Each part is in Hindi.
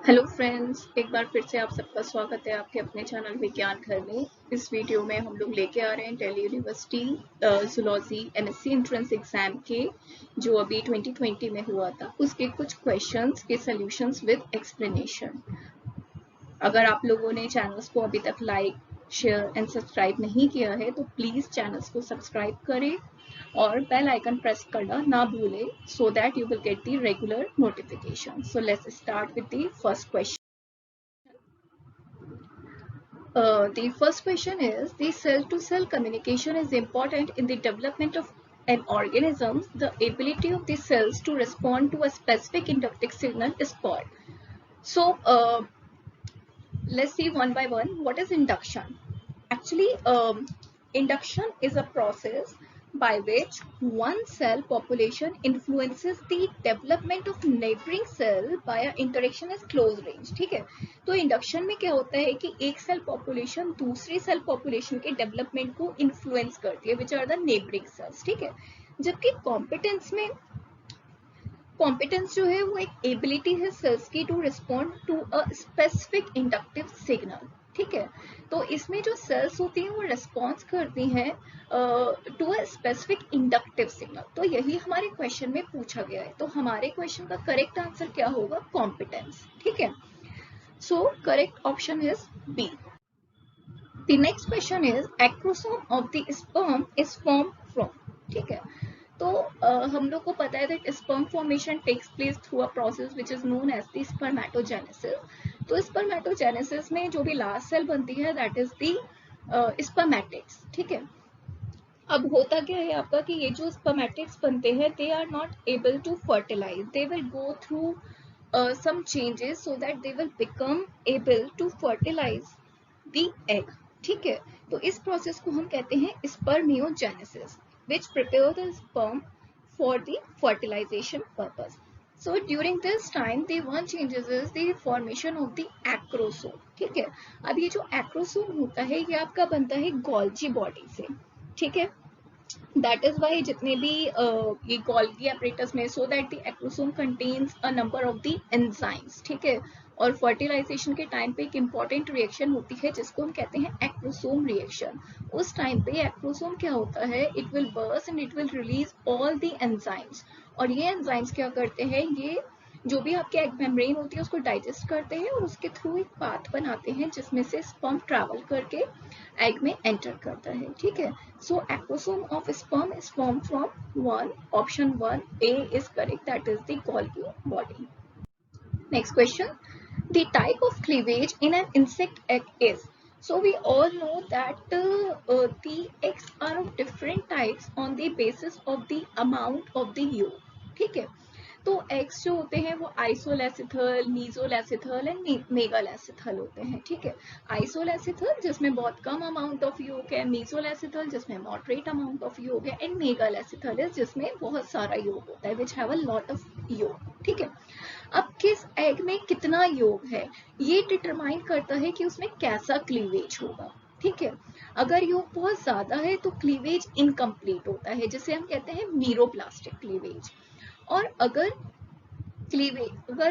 हेलो फ्रेंड्स, एक बार फिर से आप सबका स्वागत है आपके अपने चैनल विज्ञान घर में। इस वीडियो में हम लोग लेके आ रहे हैं Delhi university zoology MSc entrance exam के जो अभी 2020 में हुआ था उसके कुछ क्वेश्चंस के सॉल्यूशंस विद एक्सप्लेनेशन। अगर आप लोगों ने चैनल्स को अभी तक लाइक, शेयर एंड सब्सक्राइब नहीं किया है तो प्लीज चैनल्स को सब्सक्राइब करें और बेल आइकन प्रेस करना ना भूलें so that you will get the regular notification. So let's start with the first question. The first question is the cell-to-cell communication is important in the development of an organism. The ability of the cells to respond to a specific inductive signal is called. So let's see one by one. What is induction? Actually, induction is a process by which one cell population influences the development of neighboring cell by a interaction at close range. ठीक है, तो इंडक्शन में क्या होता है कि एक सेल पॉपुलेशन दूसरी सेल पॉपुलेशन के डेवलपमेंट को इन्फ्लुएंस करती है, which are the neighbouring cells. ठीक है, जबकि कॉम्पिटेंस जो है वो एक एबिलिटी है सेल्स की to respond to a specific inductive signal. ठीक है, तो इसमें जो सेल्स होती हैं वो रिस्पॉन्स करती हैं to a specific inductive signal. तो यही हमारे क्वेश्चन में पूछा गया है. तो हमारे क्वेश्चन का करेक्ट आंसर क्या होगा? कॉम्पिटेंस. ठीक है, so correct option is B. The next question is acrosome of the sperm is form from. ठीक है, तो हम लोग को पता है that sperm formation takes place through a process which is known as the spermatogenesis. तो स्पर्मेटोजेनेसिस में जो भी लास्ट सेल बनती है दैट इज द स्पर्मेटिड्स. ठीक है, अब होता क्या है आपका कि ये जो स्पर्मेटिड्स बनते हैं they are not able to fertilise. They will go through some changes so that they will become able to fertilize the egg. ठीक है, तो इस प्रोसेस को हम कहते हैं spermiogenesis which prepare the sperm for the fertilization purpose. So during this time the one changes is the formation of the acrosome. ठीक है, अब ये जो acrosome होता है ये आपका बनता है गोल्जी बॉडी से. ठीक है, दैट इज वाई जितने भी ये गोल्गी एपरेटस में so that the acrosome contains a number of the enzymes. ठीक है, और फर्टिलाइजेशन के टाइम पे एक इंपॉर्टेंट रिएक्शन होती है जिसको हम कहते हैं एक्रोसोम रिएक्शन. उस टाइम पे एक्रोसोम क्या होता है, it will burst and it will release all the enzymes. और ये एंजाइम्स क्या करते हैं, ये जो भी आपके एग मेम्ब्रेन होती है उसको डाइजेस्ट करते हैं और उसके थ्रू एक पाथ बनाते हैं जिसमें से स्पर्म ट्रैवल करके एग में एंटर करता है. ठीक है, so acrosome of sperm is form from one. Option 1 A is correct, that is the Golgi body. Next question, the type of cleavage in an insect egg is. So we all know that the eggs are of different types on the basis of the amount of the yolk. ठीक है, तो एग्स जो होते हैं वो आइसोलेसिथल, मीजोलेसिथल एंड मेगालेसिथल होते हैं. ठीक है, आइसोलेसिथल जिसमें बहुत कम अमाउंट ऑफ योग है, मीजोलेसिथल जिसमें मॉडरेट अमाउंट ऑफ योग है एंड मेगालेसिथल जिसमें बहुत सारा योग होता है which have a lot of योग. ठीक है, अब किस एग में कितना योग है ये डिटरमाइन करता है कि उसमें कैसा क्लीवेज होगा. ठीक है, अगर योग बहुत ज्यादा है तो क्लीवेज इनकम्प्लीट होता है जिसे हम कहते हैं मीरोप्लास्टिक क्लीवेज. और अगर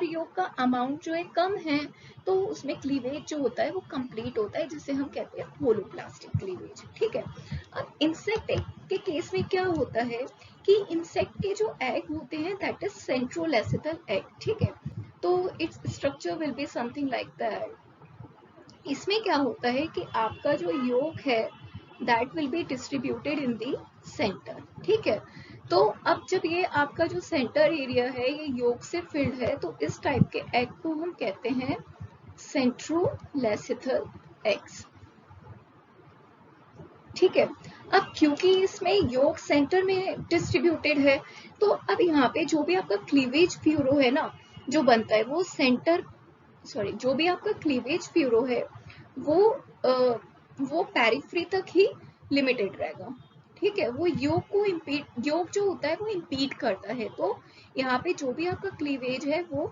योग का अमाउंट जो है कम है तो उसमें क्लीवेज जो होता है वो कंप्लीट होता है जिसे हम कहते हैं होलोप्लास्टिक क्लीवेज. ठीक है, अब इंसेक्ट एग के केस में क्या होता है कि इंसेक्ट के जो एग होते हैं दैट इज सेंट्रोलेसिथल एग. ठीक है, तो its structure will be something like that. इसमें क्या होता है कि आपका जो योग है that will be distributed in the centre. ठीक है, तो अब जब ये आपका जो सेंटर एरिया है ये योग से फिल्ड है तो इस टाइप के एग को हम कहते हैं सेंट्रोलेसिथल एग्स. ठीक है, अब क्योंकि इसमें योग सेंटर में डिस्ट्रीब्यूटेड है तो अब यहाँ पे जो भी आपका क्लीवेज ब्यूरो है ना जो बनता है वो जो भी आपका क्लीवेज ब्यूरो है वो पेरिफ्री तक ही लिमिटेड रहेगा. ठीक है, वो योग जो होता है वो इम्पीड करता है. तो यहाँ पे जो भी आपका क्लीवेज है वो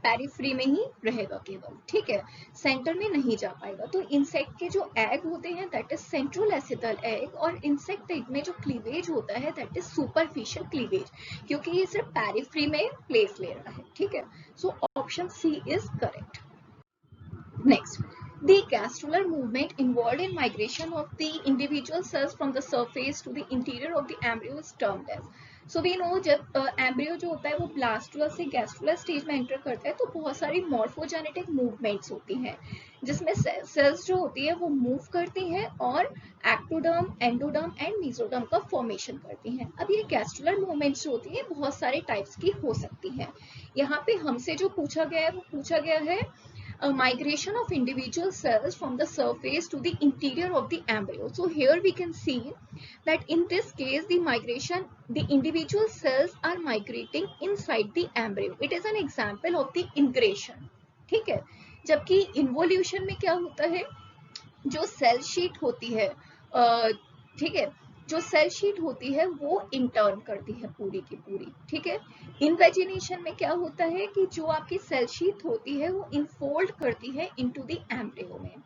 पेरिफ्री में ही रहेगा केवल. ठीक है, सेंटर में नहीं जा पाएगा. तो इंसेक्ट के जो एग होते हैं दैट इज सेंट्रोलेसिथल एग और इंसेक्ट एग में जो क्लीवेज होता है दैट इज सुपरफिशियल क्लीवेज क्योंकि ये सिर्फ पेरिफ्री में प्लेस ले रहा है. ठीक है, so option C is correct. Next, the gastrullar movement involved in migration of the individual cells from the surface to the interior of the embryo is termed as. So we know जब एम्ब्रियो जो होता है वो ब्लास्टुला से गैस्ट्रुलर स्टेज में एंटर करता है तो बहुत सारी मॉर्फोजेनेटिक मूवमेंट्स होती हैं जिसमें सेल्स जो होती है वो मूव करती हैं और एक्टोडर्म, एंडोडर्म एंड मेसोडर्म का फॉर्मेशन करती हैं. अब ये गैस्ट्रुलर मूवमेंट्स जो होती है बहुत सारे टाइप्स की हो सकती हैं. यहाँ पे हमसे जो पूछा गया है वो पूछा गया है a migration of individual cells from the surface to the interior of the embryo. So here we can see that in this case the individual cells are migrating inside the embryo. It is an example of the ingression. ठीक है. जबकि involution में क्या होता है, जो सेल शीट होती है, ठीक है, जो सेल शीट होती है वो इंटर्न करती है पूरी की पूरी. ठीक है. इनवेजिनेशन में क्या होता है कि जो आपकी सेल शीट होती है वो इनफोल्ड करती है इनटू द एम्ब्रियो में.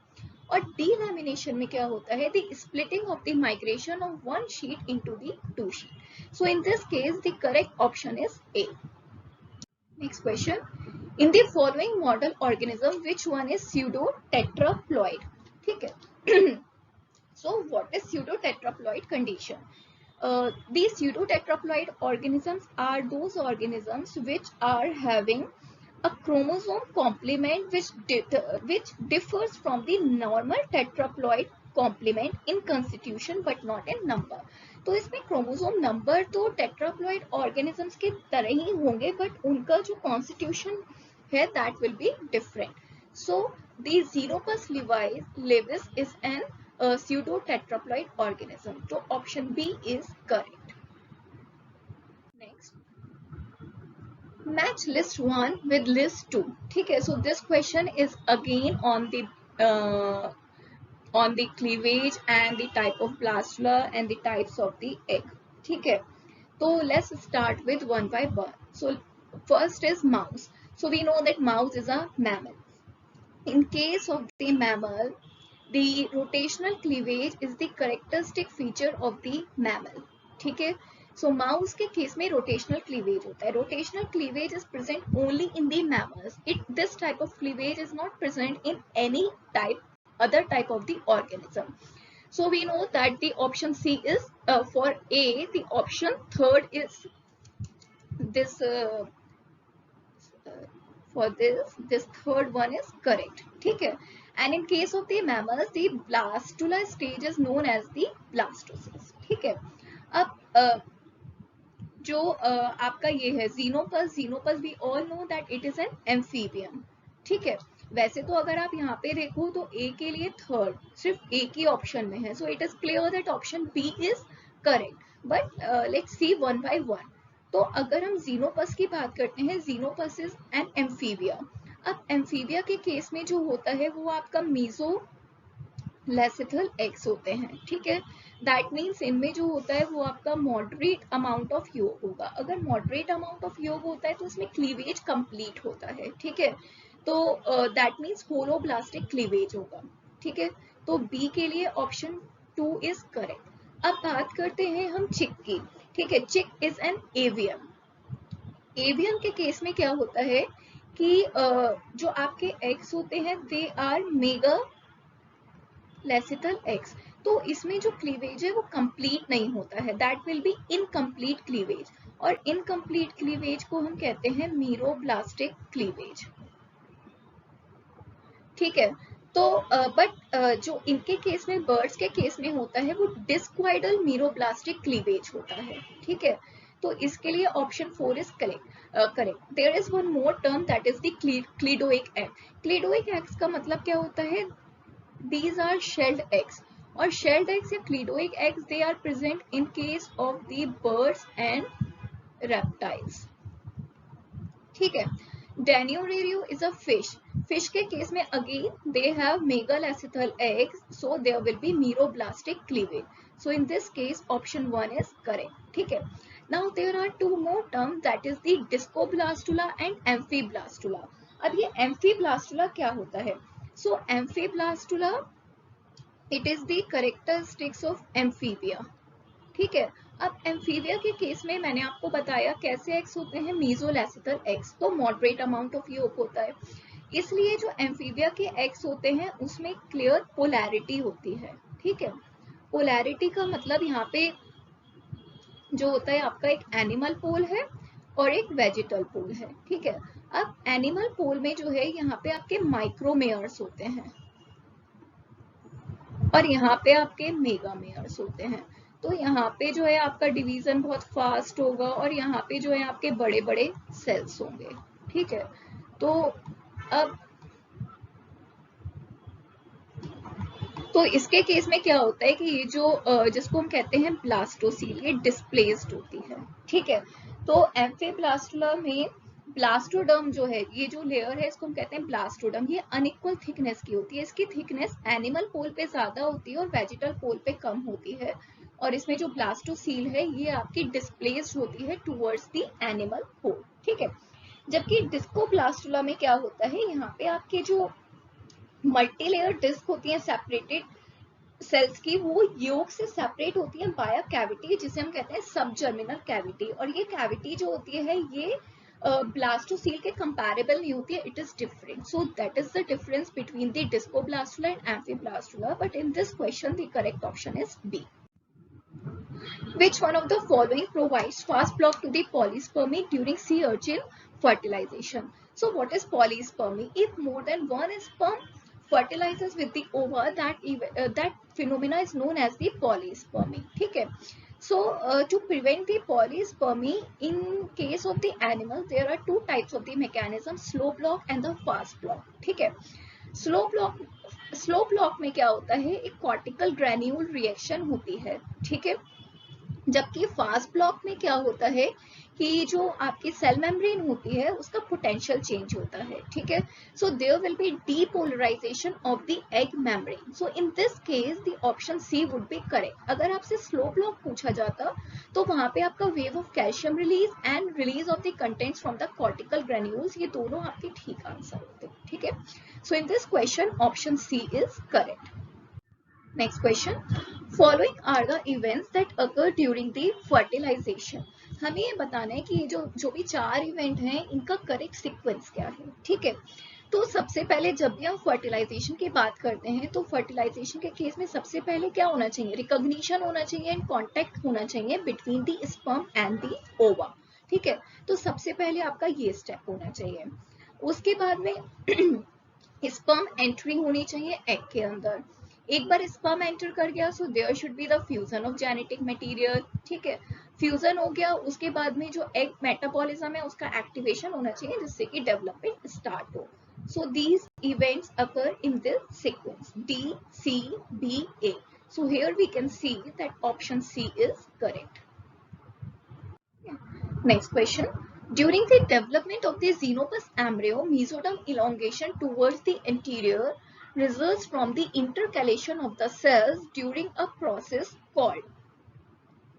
और डीलैमिनेशन में क्या होता है, the splitting of the migration of one sheet into the two sheet. So in this case the correct option is a. Next question, in the following model organism which one is pseudo tetraploid. ठीक है. So what is pseudotetraploid condition? These pseudotetraploid organisms are those organisms which are having a chromosome complement which differs from the normal tetraploid complement in constitution but not in number. तो इसमें क्रोमोसोम नंबर तो टेट्राप्लॉइड ऑर्गेनिजम्स के तरह ही होंगे बट उनका जो कॉन्स्टिट्यूशन है that will be different. So the Xenopus laevis is an pseudo tetraploid organism. So option B is correct. Next, match list 1 with list 2. ठीक है. So this question is again on the cleavage and the type of blastula and the types of the egg. ठीक है. So let's start with one by one. So first is mouse. So we know that mouse is a mammal. In case of the mammal, the rotational cleavage is the characteristic feature of the mammal. ठीक है. So mouse के केस में rotational cleavage होता है. Rotational cleavage is present only in the mammals. This type of cleavage is not present in any other type of the organism. So we know that the option C is for A. The option third is this. For this third one is correct. ठीक है. And in case of the mammals, the blastula stage is known as the blastocyst. ठीक है. अब जो आपका ये है Xenopus we all know that it is an amphibian. ठीक है. वैसे तो अगर आप यहाँ पे देखो तो A के लिए थर्ड सिर्फ एक ही ऑप्शन में है. So it is clear that option B is correct. But let's see one by one. तो अगर हम Xenopus की बात करते हैं, Xenopus is an amphibia. अब एम्फीबिया के केस में जो होता है वो आपका मीजोलेसिथल एग्स होते हैं. ठीक है. दैट मीन्स इनमें जो होता है वो आपका मॉडरेट अमाउंट ऑफ योग होगा. अगर मॉडरेट अमाउंट ऑफ योग होता है तो उसमें क्लीवेज कंप्लीट होता है. ठीक है. तो दैट मीन्स होलोब्लास्टिक क्लीवेज होगा. ठीक है. तो बी के लिए ऑप्शन 2 इज करेक्ट. अब बात करते हैं हम चिक की. ठीक है. चिक इज एन एवियन. एवियन के केस में क्या होता है कि जो आपके एग्स होते हैं दे आर मेगालेसिथल एग्स. तो इसमें जो क्लीवेज है वो कंप्लीट नहीं होता है. That will be incomplete cleavage. और इनकम्प्लीट क्लीवेज को हम कहते हैं मीरोब्लास्टिक क्लीवेज. ठीक है. तो बट जो इनके केस में बर्ड्स के केस में होता है वो डिस्क्वाइडल मीरोब्लास्टिक क्लीवेज होता है. ठीक है. तो इसके लिए option 4 is correct. There is one more term that is the cleidoic egg. Cleidoic eggs का मतलब क्या होता है, दीज आर शेल्ड एग्स. और शेल्ड एग्स या cleidoic eggs they are present in case of the birds and reptiles. ठीक है. Daniorhyncho is a fish. Fish के केस में again they have megalacithal eggs, so there will be meroblastic cleavage. So in this case option 1 is correct. ठीक है. Now there are two more terms, that is the discoblastula and amphiblastula. अब ये amphiblastula क्या होता है? So amphiblastula it is the characteristics of amphibia. ठीक है. अब एम्फीबिया के केस में मैंने आपको बताया कैसे एग्स होते हैं, मीजोलैसिथल एग्स, तो मॉडरेट अमाउंट ऑफ योग होता है, इसलिए जो एम्फीबिया के एग्स होते हैं उसमें क्लियर पोलैरिटी होती है। ठीक है, पोलैरिटी का मतलब यहाँ पे जो होता है आपका एक एनिमल पोल है और एक वेजिटल पोल है। ठीक है, अब एनिमल पोल में जो है यहाँ पे आपके माइक्रोमेयर्स होते हैं और यहाँ पे आपके मेगामेयर्स होते हैं। तो यहाँ पे जो है आपका डिवीजन बहुत फास्ट होगा और यहाँ पे जो है आपके बड़े बड़े सेल्स होंगे। ठीक है, तो अब तो इसके केस में क्या होता है कि ये जो जिसको हम कहते हैं ब्लास्टोसील, ये डिस्प्लेस्ड होती है। ठीक है, तो एम्फीब्लास्टुला में ब्लास्टोडर्म जो है, ये जो लेयर है इसको हम कहते हैं ब्लास्टोडर्म, ये अनइक्वल थिकनेस की होती है। इसकी थिकनेस एनिमल पोल पे ज्यादा होती है और वेजिटल पोल पे कम होती है, और इसमें जो ब्लास्टोसील है ये आपकी डिस्प्लेस्ड होती है टुवर्ड्स द एनिमल पोल। ठीक है, जबकि डिस्कोब्लास्टुला में क्या होता है, यहाँ पे आपके जो मल्टीलेयर डिस्क होती है सेपरेटेड सेल्स की, वो योग से सेपरेट होती है बाय अ कैविटी जिसे हम कहते हैं सब जर्मिनल कैविटी, और ये कैविटी जो होती है ये ब्लास्टोसील के कंपैरेबल नहीं होती है, it is different. So that is the difference between the discoblastula and amphiblastula, but in this question the correct option is B. Which one of the following provides fast block to the polyspermy during sea urchin fertilization? So what is polyspermy? If more than one sperm fertilizes with the ova, that phenomena is known as the polyspermy. ठीक है, so to prevent the polyspermy in case of the animal, there are two types of the mechanism, slow block and the fast block. ठीक है, स्लो ब्लॉक में क्या होता है, एक कॉर्टिकल ग्रेन्यूल रिएक्शन होती है। ठीक है, जबकि फास्ट ब्लॉक में क्या होता है कि जो आपकी सेल मेम्ब्रेन होती है उसका पोटेंशियल चेंज होता है। ठीक है, so there will be depolarisation of the egg membrane. So in this case the option C would be correct. अगर आपसे स्लो ब्लॉक पूछा जाता तो वहां पे आपका wave of calcium release and release of the contents from the cortical granules, ये दोनों आपके ठीक आंसर होते। ठीक है, so in this question option C is correct. Next question. Following are the events that occur during the fertilization. हमें ये बताना है कि ये जो भी चार इवेंट हैं इनका करेक्ट सीक्वेंस क्या है। ठीक है, तो सबसे पहले जब भी हम फर्टिलाइजेशन की बात करते हैं तो फर्टिलाइजेशन के केस में सबसे पहले क्या होना चाहिए, रिकॉग्निशन होना चाहिए एंड कॉन्टेक्ट होना चाहिए between the sperm and the ओवा। ठीक है, तो सबसे पहले आपका ये स्टेप होना चाहिए। उसके बाद में स्पर्म एंट्री होनी चाहिए एग के अंदर। एक बार स्पर्म एंटर कर गया so there should be the fusion of genetic material. ठीक है, फ्यूजन हो गया, उसके बाद में जो एग मेटाबॉलिज्म है उसका एक्टिवेशन होना चाहिए जिससे कि डेवलपमेंट स्टार्ट हो। So these events occur in this sequence D, C, B, A. So here we can see that option C is correct. Next question. During the development of the xenopus embryo, mesoderm elongation towards the anterior results from the intercalation of the cells during a process called.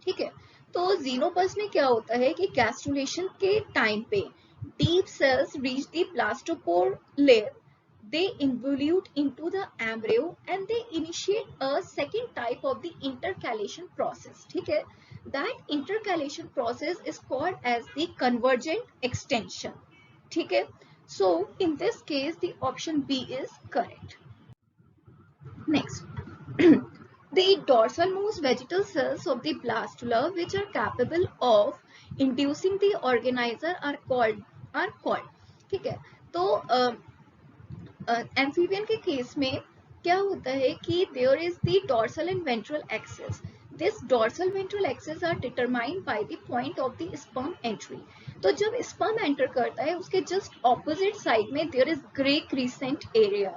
ठीक है, तो xenopus में क्या होता है कि gastrulation के टाइम पे deep cells reach the blastopore layer, they involute into the embryo and they initiate a second type of the intercalation process. ठीक है, that intercalation process is called as the convergent extension. ठीक है, so in this case the option B is correct. Next. The dorsal-most vegetal cells of the blastula which are capable of inducing the organizer are called. ठीक है, तो एम्फीबियन के केस में क्या होता है कि there is the dorsal and ventral axis. This dorsal ventral axis are determined by the point of the sperm entry. तो जब sperm enter करता है उसके just opposite side में there is gray crescent area.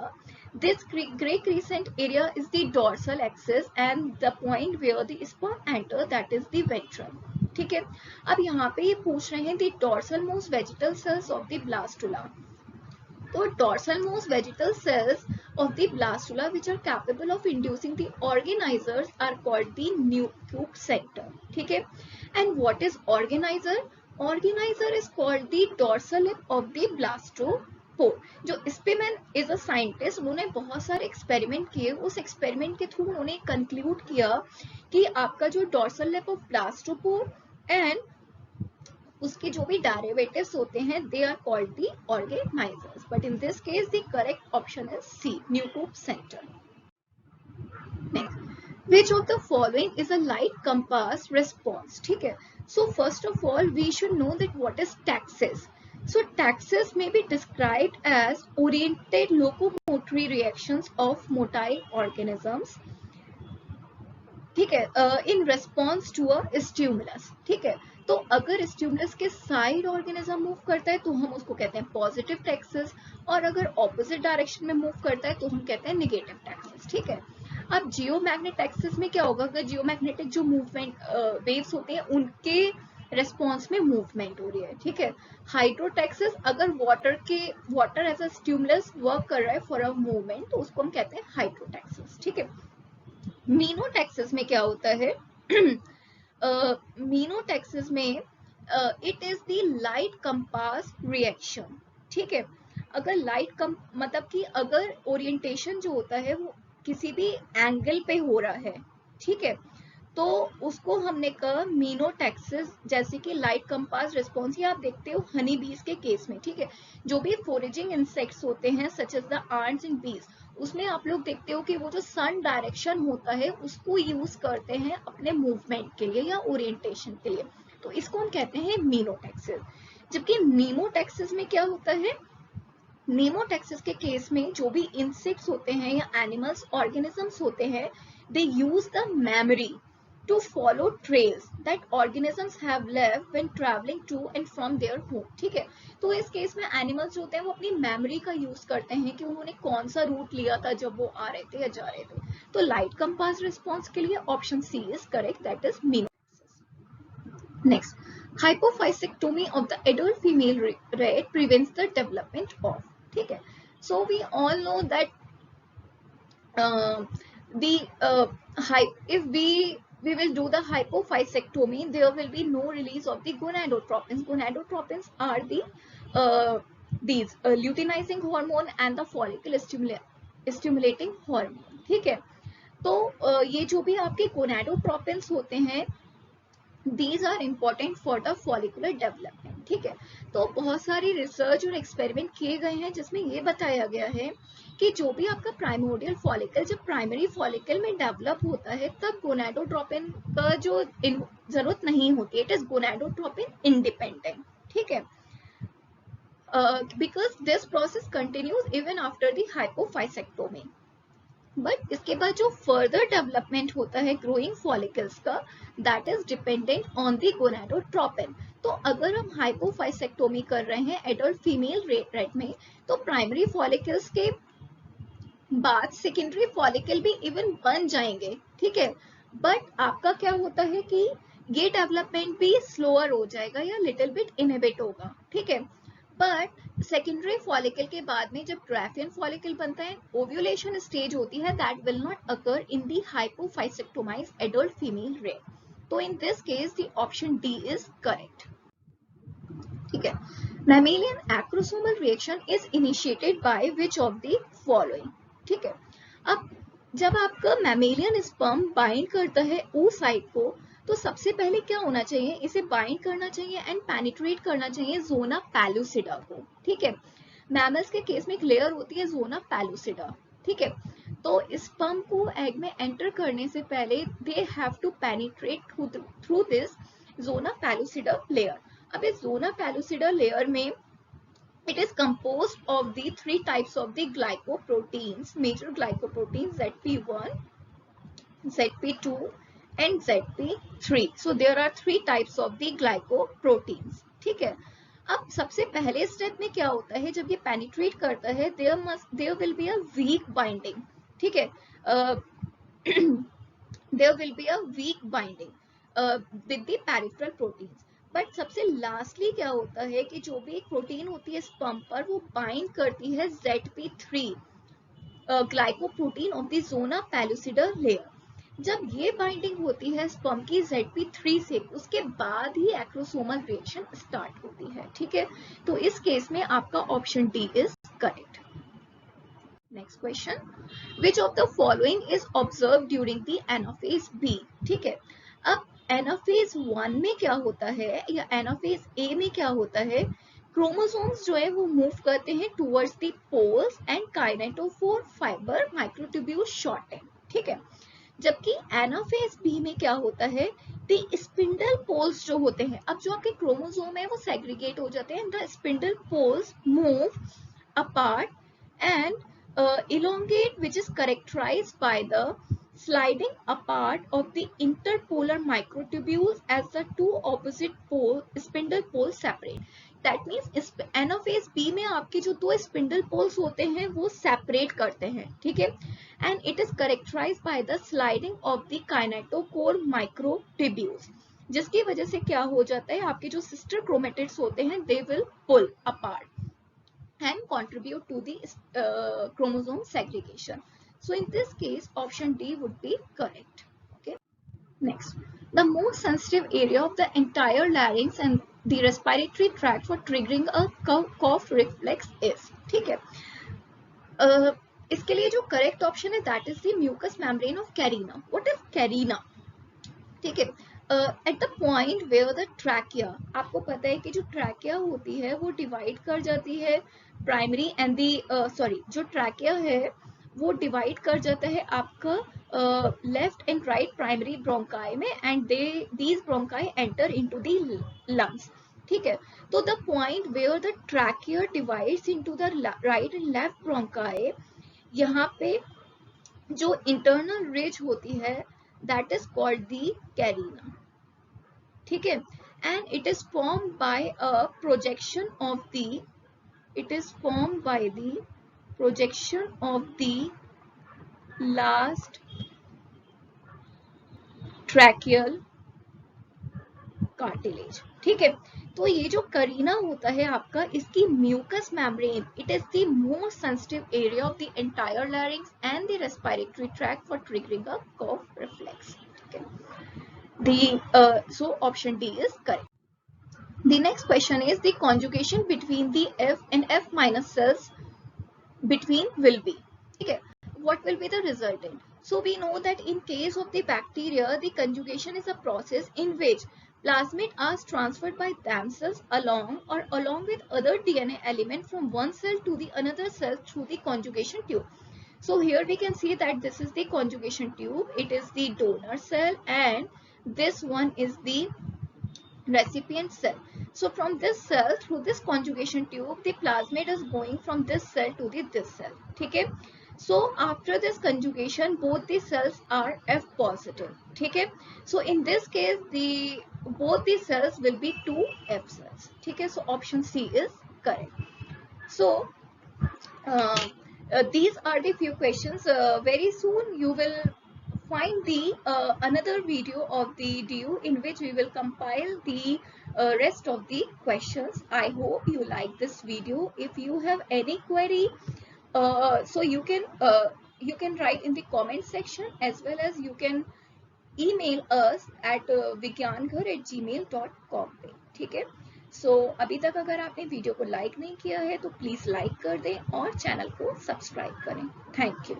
This gray crescent area is the dorsal axis and the point where the sperm enter, that is the ventral. ठीक है, अब यहाँ पे ये पूछ रहे हैं the dorsal most vegetal cells of the blastula. तो dorsal most vegetal cells of the blastula which are capable of inducing the organizers are called the nucleus center. ठीक है, and what is organizer? Organizer is called the dorsal lip of the blastopore. पोर। जो स्पीमैन इज अ साइंटिस्ट, उन्होंने बहुत सारे एक्सपेरिमेंट किए, उस एक्सपेरिमेंट के थ्रू उन्होंने कंक्लूड किया कि आपका जो dorsal lip of blastopore and उसके जो भी डेरिवेटिव्स होते हैं, they are called the organisers, but in this case the correct option is C, nuclear centre. Next, which of the following is a light compass response? ठीक है, so first of all we should know that what is taxis. So taxis may be described as oriented locomotory reactions of motile organisms, ठीक है, in response to a stimulus. ठीक है, तो अगर स्टिमुलस के साइड ऑर्गेनिज्म मूव करता है तो हम उसको कहते हैं पॉजिटिव टैक्सेस, और अगर ऑपोजिट डायरेक्शन में मूव करता है तो हम कहते हैं निगेटिव टैक्सेस। ठीक है, अब जियोमैग्नेटिक एक्सिस में क्या होगा, अगर जियोमैग्नेटिक जो मूवमेंट वेव्स होते हैं उनके रेस्पॉन्स में मूवमेंट हो रही है। ठीक है, हाइड्रोटैक्सिस अगर water as a stimulus work कर रहा है फॉर अ मूवमेंट तो उसको हम कहते हैं हाइड्रोटैक्सिस। ठीक है, मीनोटैक्सिस में क्या होता है, मीनोटैक्सिस में it is the light compass reaction. ठीक है, अगर लाइट मतलब कि अगर ओरिएंटेशन जो होता है वो किसी भी एंगल पे हो रहा है, ठीक है, तो उसको हमने कहा मीनोटैक्सिस। जैसे कि लाइट कंपास रिस्पॉन्स, ये आप देखते हो हनी बीज के केस में। ठीक है, जो भी फोरेजिंग इंसेक्ट्स होते हैं such as the ants and bees, उसमें आप लोग देखते हो कि वो जो सन डायरेक्शन होता है उसको यूज करते हैं अपने मूवमेंट के लिए या ओरिएंटेशन के लिए, तो इसको हम कहते हैं मीनोटैक्सिस। जबकि नीमोटैक्सिस में क्या होता है, नीमोटैक्सिस के केस में जो भी इंसेक्ट्स होते हैं या एनिमल्स ऑर्गेनिजम्स होते हैं, they use the memory to follow trails that organisms have left when traveling to and from their home. ठीक है, तो इस केस में एनिमल्स जो होते हैं वो अपनी मेमोरी का यूज करते हैं कि उन्होंने कौन सा रूट लिया था जब वो आ रहे थे या जा रहे थे। तो लाइट कंपास रिस्पॉन्स के लिए option C is correct, that is menotaxis. Next, hypophycectomy of the adult female rat prevents the development of। ठीक है, so we all know that if we will do the hypophycectomy, there will be no release of the gonadotropins. Gonadotropins are the these luteinizing hormone and the follicle stimulating hormone। ठीक है, तो ये जो भी आपके gonadotropins होते हैं, these are important for the follicular development। ठीक है, तो बहुत सारी रिसर्च और एक्सपेरिमेंट किए गए हैं जिसमें ये बताया गया है कि जो भी आपका प्राइमोर्डियल फॉलिकल जब प्राइमरी फॉलिकल में डेवलप होता है तब गोनाडोट्रोपिन का जो जरूरत नहीं होती, इट इज गोनाडोट्रोपिन इंडिपेंडेंट। ठीक है, because this process continues even after the hypophysectomy. But इसके बाद जो फर्दर डेवलपमेंट होता है ग्रोइंग फॉलिकल्स का, that is dependent on the gonadotropin. तो अगर हम हाइपोफाइसेक्टोमी कर रहे हैं एडल्ट फीमेल रेट में, तो प्राइमरी फॉलिकल्स के बाद सेकेंडरी फॉलिकल भी इवन बन जाएंगे। ठीक है, बट आपका क्या होता है कि ये डेवलपमेंट भी स्लोअर हो जाएगा या लिटिल बिट इनहिबिट होगा। ठीक है, बट सेकेंडरी फॉलिकल के बाद में जब ग्राफियन फॉलिकल बनता है, ओव्यूलेशन स्टेज होती है, that will not occur in the hypophysectomised adult female rat. तो in this case the option D is correct. ठीक है, mammalian acrosomal reaction is initiated by which of the following। ठीक है, अब जब आपका मैमेलियन स्पर्म बाइंड करता है oocyte को, तो सबसे पहले क्या होना चाहिए, इसे बाइंड करना चाहिए एंड पेनिट्रेट करना चाहिए जोना पैलुसिडा को। ठीक है, मैमल्स के केस में एक लेयर होती है जोना पैलुसिडा। ठीक है, तो स्पर्म को एग में एंटर करने से पहले they have to penetrate through this zona pellucida layer. अब इस जोना पैलुसिडा लेयर में it is composed of the three types of the glycoproteins, major glycoproteins ZP1, ZP2 and ZP3. So there are three types of the glycoproteins। ठीक है, अब सबसे पहले स्टेप में क्या होता है, जब ये पेनिट्रेट करता है there will be a weak binding। ठीक है, there will be a weak binding with the peripheral proteins। But सबसे लास्टली क्या होता है कि जो भी एक प्रोटीन होती है स्पर्म पर, वो बाइंड करती है ZP3 glycoprotein of the zona pellucida layer. जब ये बाइंडिंग होती है स्पर्म की ZP3 से, उसके बाद ही एक्रोसोमल रिएक्शन स्टार्ट होती है। ठीक है, तो इस केस में आपका option D is correct. Next question, which of the following is observe during the anaphase B. ठीक है, अब एनाफेज 1 में क्या होता है या एनाफेज ए में क्या होता है, क्रोमोसोम्स जो है वो मूव करते हैं towards the poles and kinetochore fibre microtubule shorten. ठीक है, जबकि एनाफेज बी में क्या होता है, द स्पिंडल पोल्स जो होते हैं, अब जो आपके क्रोमोसोम है वो सेग्रीगेट हो जाते हैं, the spindle poles move apart and elongate, which is characterized by the sliding apart of the interpolar microtubules as the two opposite spindle poles separate. That means anaphase B में आपके जो दो स्पिंडल पोल्स होते हैं वो सेपरेट करते हैं। ठीक है, and it is characterised by the sliding of the kinetochore microtubules, जिसकी वजह से क्या हो जाता है, आपके जो सिस्टर क्रोमेटिड्स होते हैं they will pull apart and contribute to the chromosome segregation. So in this case option D would be correct. Okay, next, the most sensitive area of the entire larynx and the respiratory tract for triggering a cough reflex is. ठीक है, इसके लिए जो करेक्ट ऑप्शन है that is the mucous membrane of carina. What is carina? ठीक है, at the point where the trachea, आपको पता है कि जो ट्रैकिया होती है वो डिवाइड कर जाती है प्राइमरी एंड दी जो ट्रैकिया है वो डिवाइड कर जाता है आपका left and right primary bronchi में, and these bronchi enter into the lungs. ठीक है, तो the point where the trachea divides into the right and left bronchi, यहाँ पे जो इंटरनल रिज होती है that is called the carina. ठीक है, and it is formed by a projection of the last tracheal cartilage. ठीक है, तो ये जो करीना होता है आपका, इसकी mucous membrane, it is the most sensitive area of the entire larynx and the respiratory tract for triggering a cough reflex. ठीक है, so option D is correct. The next question is the conjugation between the F and F minus cells between will be. ठीक है, what will be the resultant? So we know that in case of the bacteria, the conjugation is a process in which plasmid are transferred by themselves along with other DNA element from one cell to the another cell through the conjugation tube. So here we can see that this is the conjugation tube, it is the donor cell and this one is the recipient cell. So from this cell through this conjugation tube, the plasmid is going from this cell to this cell. ठीक है, so after this conjugation both the cells are F positive. ठीक है, so in this case both the cells will be 2 F cells. ठीक है, so option C is correct. So these are the few questions. Very soon you will find the another video of the DU in which we will compile the rest of the questions. I hope you like this video. If you have any query, so you can write in the comment section, as well as you can email us at vigyanghar@gmail.com पे। ठीक है, सो अभी तक अगर आपने वीडियो को लाइक नहीं किया है तो प्लीज लाइक कर दें और चैनल को सब्सक्राइब करें। Thank you.